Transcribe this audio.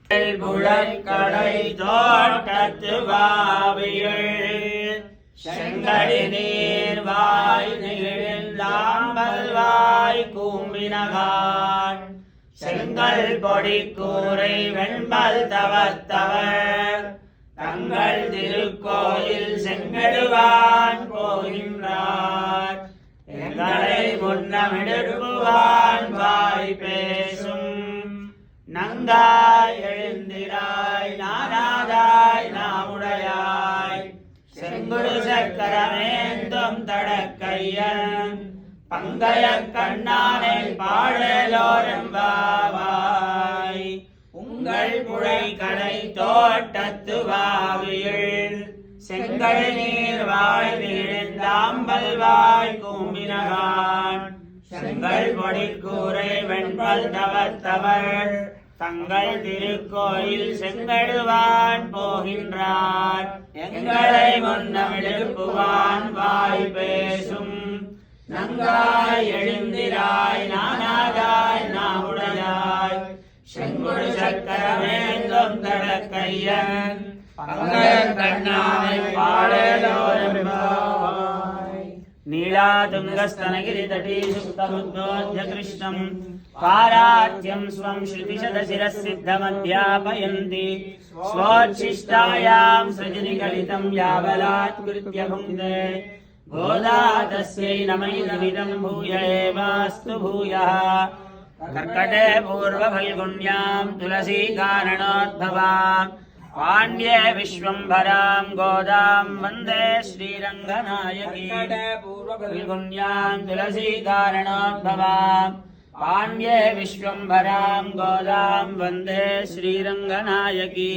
புழற்கடை தோட்டத்து வாவியள் செங்கடி நீர்வாய் நிகழ்ந்தாம்பல்வாய் கூம்பினகான் செங்கல் பொடி கூரை வெண்பல் தவத்தவர் தங்கள் திருக்கோயில் செங்கடுவான் போகின்றார் எங்களை முன்னமிடுவான் வாய் பேசும் நங்காய் எழுந்திராய் நானாதாய் நாமுடையாய் செங்குடு சக்கரமேந்தும் தடக்கையன் பங்கைய கண்ணானை பாடலோரம்பாவாய் உங்கள் புழை கடை தோட்டத்து வாவியள் செங்கல் நீர் வாய் வீழ்ந்தாம்பல்வாய் கூம்பினகான் செங்கல் பொடி கூரை வெண்பல் தவத்தவர் தங்கள் திருக்கோயில் செங்கடுவான் போகின்றார் எங்களை முன்னமிழுப்புவான் வாய் பேசும் நங்காய் எழுந்திராய் நானாதாய் நாமுடையாய் செங்குடு சக்கரமேந்தும் தடக்கையன் பங்கையர் கண்ணானை பாடலோரம்பாவாய் நீலாதுங்கस्तनगिरितटी सुप्तबुद्धोऽध्य कृष्णं पारात्यं स्वं श्रुतिशतशिरःसिद्धमध्यापयन्ति स्वोच्छिष्टायां सृजनिगलितं यावलात्कृत्य भुङ्क्ते गोदा तस्यै नमैदमिदं भूय एवास्तु भूयः कर्कटे पूर्वफल्गुण्यां तुलसीकारणोद्भवाम् पाण्ड्ये विश्वम्भरां गोदां वन्दे श्रीरङ्गनायकी पूर्वफल्गुण्यां तुलसीकारणोद्भवां पाण्ड्ये विश्वम्भरां गोदां वन्दे श्रीरङ्गनायकी